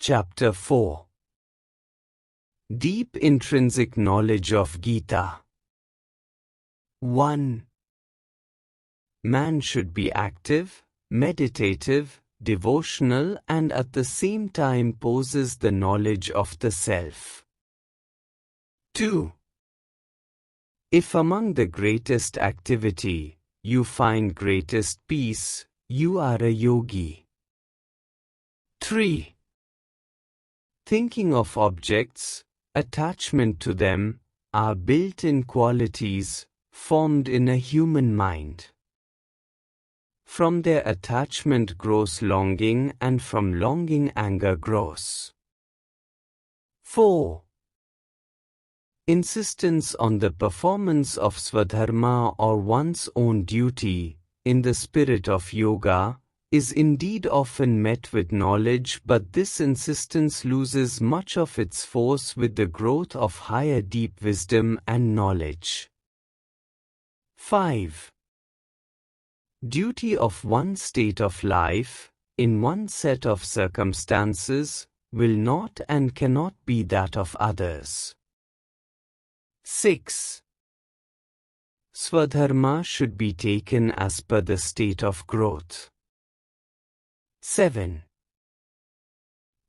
Chapter 4. Deep Intrinsic Knowledge of Geeta. 1. Man should be active, meditative, devotional, and at the same time possess the knowledge of the self. 2. If among the greatest activity, you find greatest peace, you are a yogi. 3. Thinking of objects, attachment to them, are built-in qualities, formed in a human mind. From their attachment grows longing, and from longing anger grows. 4. Insistence on the performance of Swadharma or one's own duty, in the spirit of yoga, is indeed often met with knowledge, but this insistence loses much of its force with the growth of higher deep wisdom and knowledge. 5. Duty of one state of life, in one set of circumstances, will not and cannot be that of others. 6. Swadharma should be taken as per the state of growth. 7.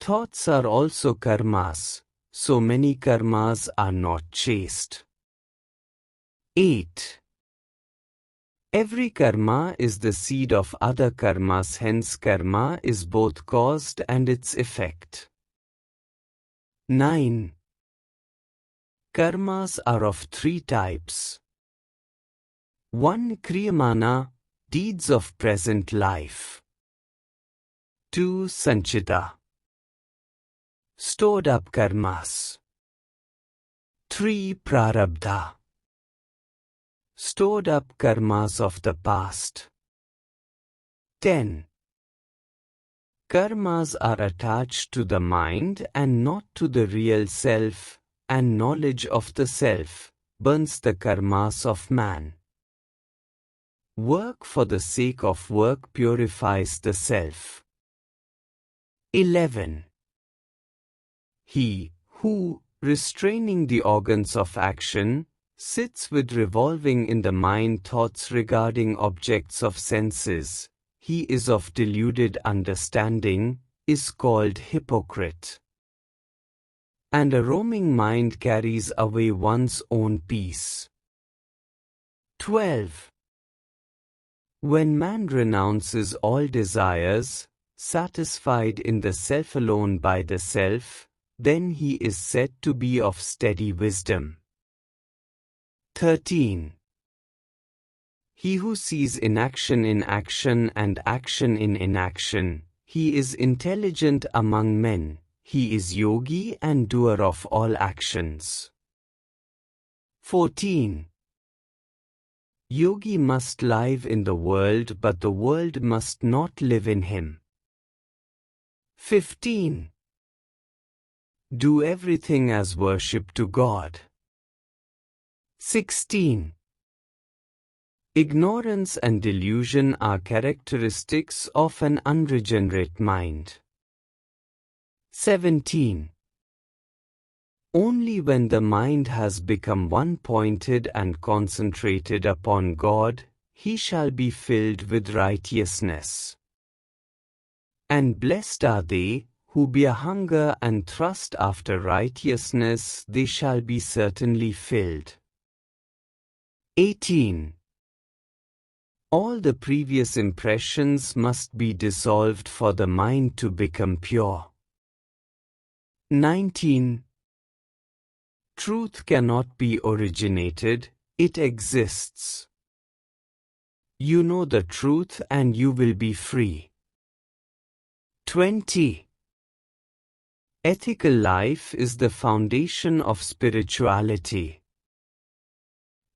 Thoughts are also karmas, so many karmas are not chaste. 8. Every karma is the seed of other karmas, hence karma is both caused and its effect. 9. Karmas are of three types. 1. Kriyamana, deeds of present life. 2. Sanchita, stored up karmas. 3. Prarabdha, stored up karmas of the past. 10. Karmas are attached to the mind and not to the real self, and knowledge of the self burns the karmas of man. Work for the sake of work purifies the self. 11. He who, restraining the organs of action, sits with revolving in the mind thoughts regarding objects of senses, he is of deluded understanding, is called hypocrite. And a roaming mind carries away one's own peace. 12. When man renounces all desires, satisfied in the self alone by the self, then he is said to be of steady wisdom. 13. He who sees inaction in action and action in inaction, he is intelligent among men, he is yogi and doer of all actions. 14. Yogi must live in the world, but the world must not live in him. 15. Do everything as worship to God. 16. Ignorance and delusion are characteristics of an unregenerate mind. 17. Only when the mind has become one-pointed and concentrated upon God, he shall be filled with righteousness. And blessed are they, who bear hunger and thirst after righteousness, they shall be certainly filled. 18. All the previous impressions must be dissolved for the mind to become pure. 19. Truth cannot be originated, it exists. You know the truth and you will be free. 20. Ethical life is the foundation of spirituality.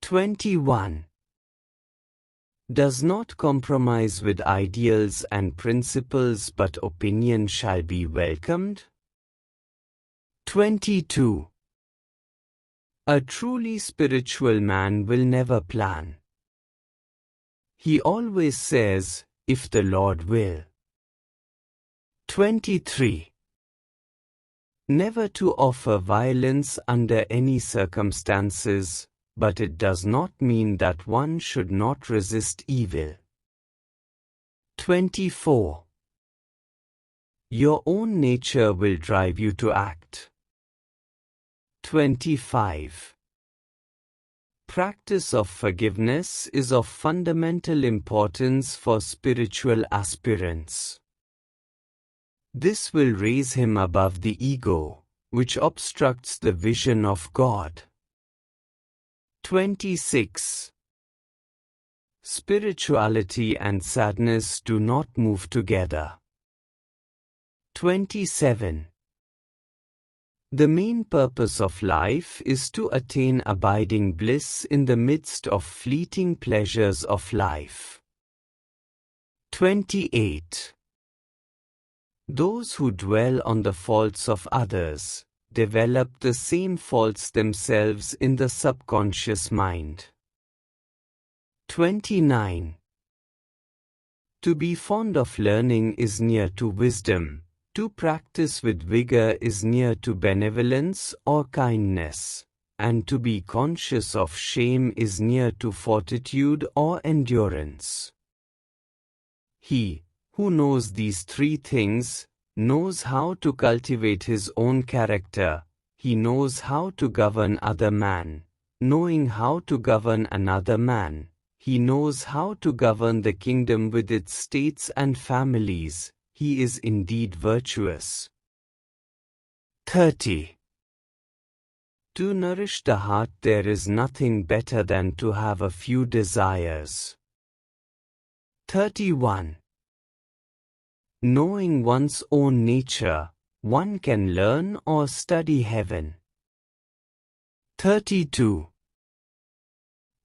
21. Does not compromise with ideals and principles, but opinion shall be welcomed. 22. A truly spiritual man will never plan. He always says, if the Lord will. 23. Never to offer violence under any circumstances, but it does not mean that one should not resist evil. 24. Your own nature will drive you to act. 25. Practice of forgiveness is of fundamental importance for spiritual aspirants. This will raise him above the ego, which obstructs the vision of God. 26. Spirituality and sadness do not move together. 27. The main purpose of life is to attain abiding bliss in the midst of fleeting pleasures of life. 28. Those who dwell on the faults of others develop the same faults themselves in the subconscious mind. 29. To be fond of learning is near to wisdom. To practice with vigor is near to benevolence or kindness, and to be conscious of shame is near to fortitude or endurance. He who knows these three things knows how to cultivate his own character. He knows how to govern other man. Knowing how to govern another man, he knows how to govern the kingdom with its states and families. He is indeed virtuous. 30. To nourish the heart there is nothing better than to have a few desires. 31. Knowing one's own nature, one can learn or study heaven. 32.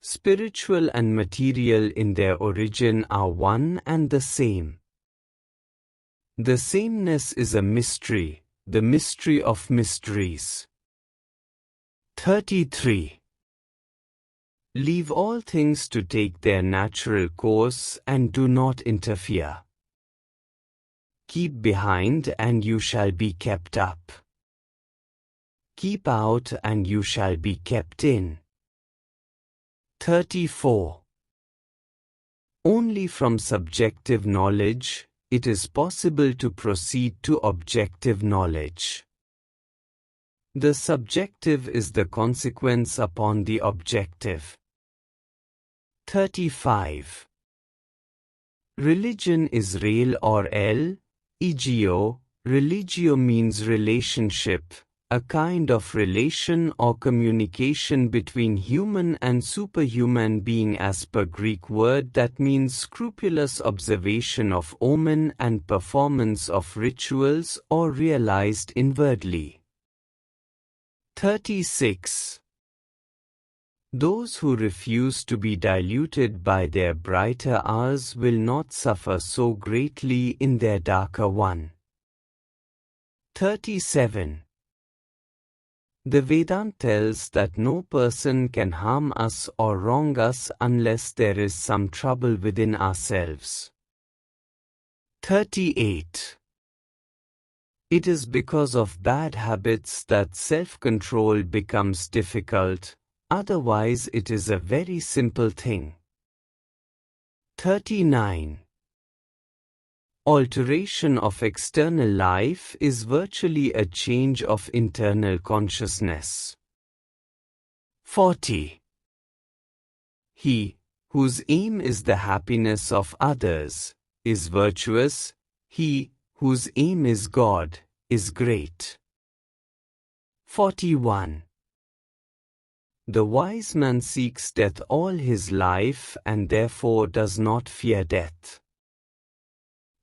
Spiritual and material in their origin are one and the same. The sameness is a mystery, the mystery of mysteries. 33. Leave all things to take their natural course and do not interfere. Keep behind and you shall be kept up. Keep out and you shall be kept in. 34. Only from subjective knowledge it is possible to proceed to objective knowledge. The subjective is the consequence upon the objective. 35. Religion is rel or el, egio. Religio means relationship, a kind of relation or communication between human and superhuman being as per Greek word that means scrupulous observation of omen and performance of rituals or realized inwardly. 36. Those who refuse to be diluted by their brighter hours will not suffer so greatly in their darker one. 37. The Vedanta tells that no person can harm us or wrong us unless there is some trouble within ourselves. 38. It is because of bad habits that self-control becomes difficult, otherwise it is a very simple thing. 39. Alteration of external life is virtually a change of internal consciousness. 40. He whose aim is the happiness of others is virtuous. He whose aim is God is great. 41. The wise man seeks death all his life and therefore does not fear death.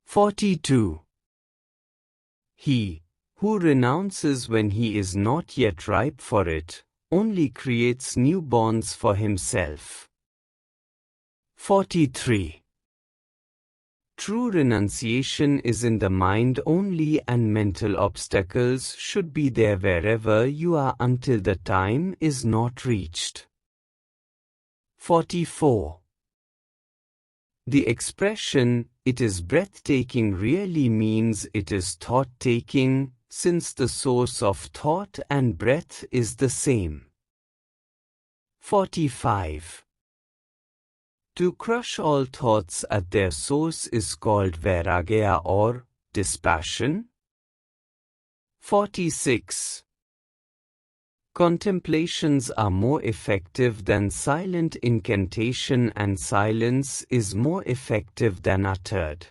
42. He who renounces when he is not yet ripe for it only creates new bonds for himself. 43. True renunciation is in the mind only, and mental obstacles should be there wherever you are until the time is not reached. 44. The expression, "it is breathtaking," really means it is thought-taking, since the source of thought and breath is the same. 45. To crush all thoughts at their source is called Vairagya or dispassion. 46. Contemplations are more effective than silent incantation, and silence is more effective than uttered.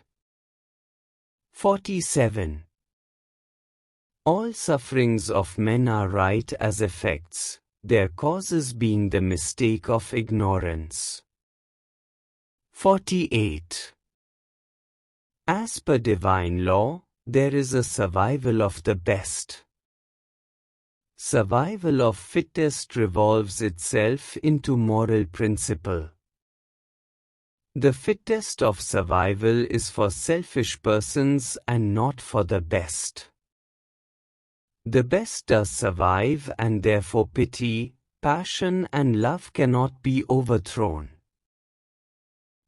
47. All sufferings of men are right as effects, their causes being the mistake of ignorance. 48. As per divine law, there is a survival of the best. Survival of fittest revolves itself into moral principle. The fittest of survival is for selfish persons and not for the best. The best does survive, and therefore pity, passion and love cannot be overthrown.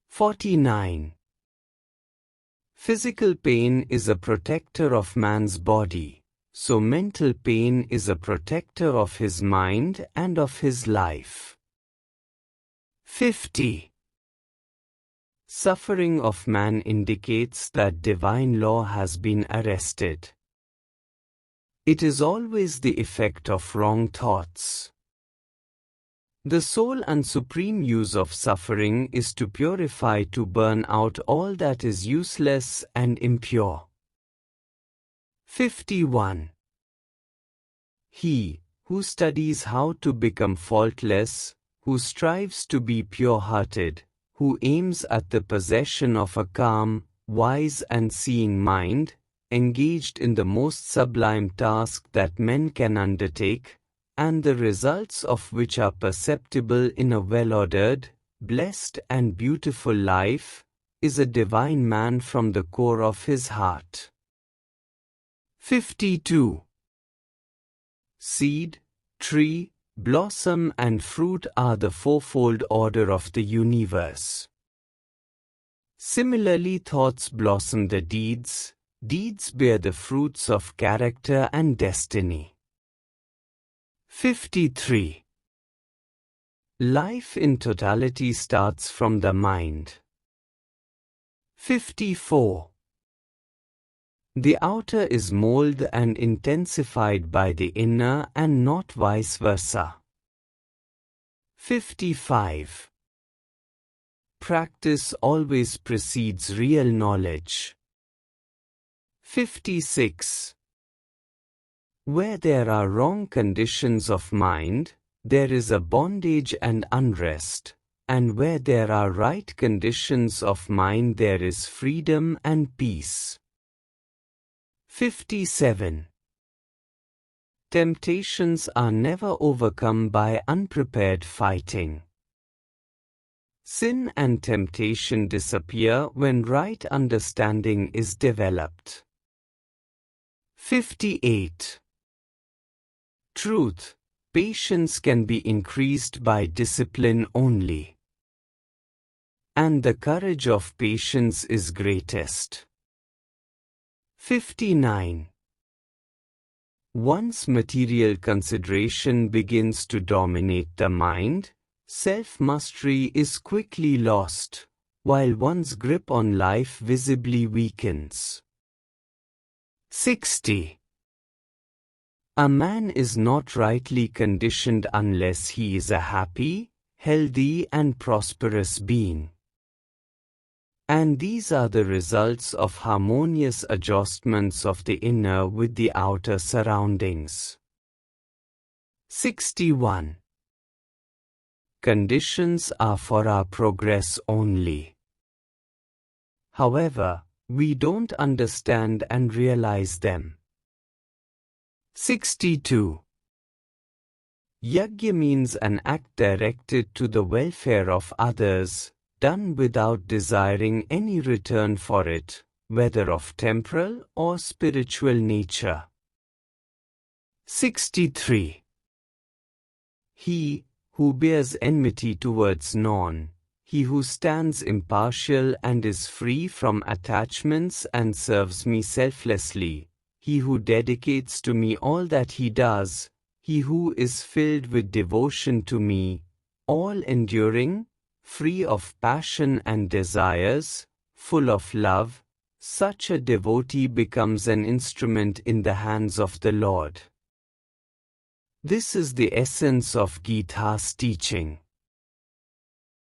49. Physical pain is a protector of man's body, so mental pain is a protector of his mind and of his life. 50. Suffering of man indicates that divine law has been arrested. It is always the effect of wrong thoughts. The sole and supreme use of suffering is to purify, to burn out all that is useless and impure. 51. He who studies how to become faultless, who strives to be pure-hearted, who aims at the possession of a calm, wise and seeing mind, engaged in the most sublime task that men can undertake, and the results of which are perceptible in a well-ordered, blessed and beautiful life, is a divine man from the core of his heart. 52. Seed, tree, blossom and fruit are the fourfold order of the universe. Similarly, thoughts blossom the deeds, deeds bear the fruits of character and destiny. 53. Life in totality starts from the mind. 54. The outer is molded and intensified by the inner and not vice versa. 55. Practice always precedes real knowledge. 56. Where there are wrong conditions of mind, there is a bondage and unrest, and where there are right conditions of mind, there is freedom and peace. 57. Temptations are never overcome by unprepared fighting. Sin and temptation disappear when right understanding is developed. 58. Truth, patience can be increased by discipline only. And the courage of patience is greatest. 59. Once material consideration begins to dominate the mind, self-mastery is quickly lost, while one's grip on life visibly weakens. 60. A man is not rightly conditioned unless he is a happy, healthy and prosperous being. And these are the results of harmonious adjustments of the inner with the outer surroundings. 61. Conditions are for our progress only. However, we don't understand and realize them. 62. Yajna means an act directed to the welfare of others, done without desiring any return for it, whether of temporal or spiritual nature. 63. He who bears enmity towards none, he who stands impartial and is free from attachments and serves me selflessly, he who dedicates to me all that he does, he who is filled with devotion to me, all-enduring, free of passion and desires, full of love, such a devotee becomes an instrument in the hands of the Lord. This is the essence of Gita's teaching.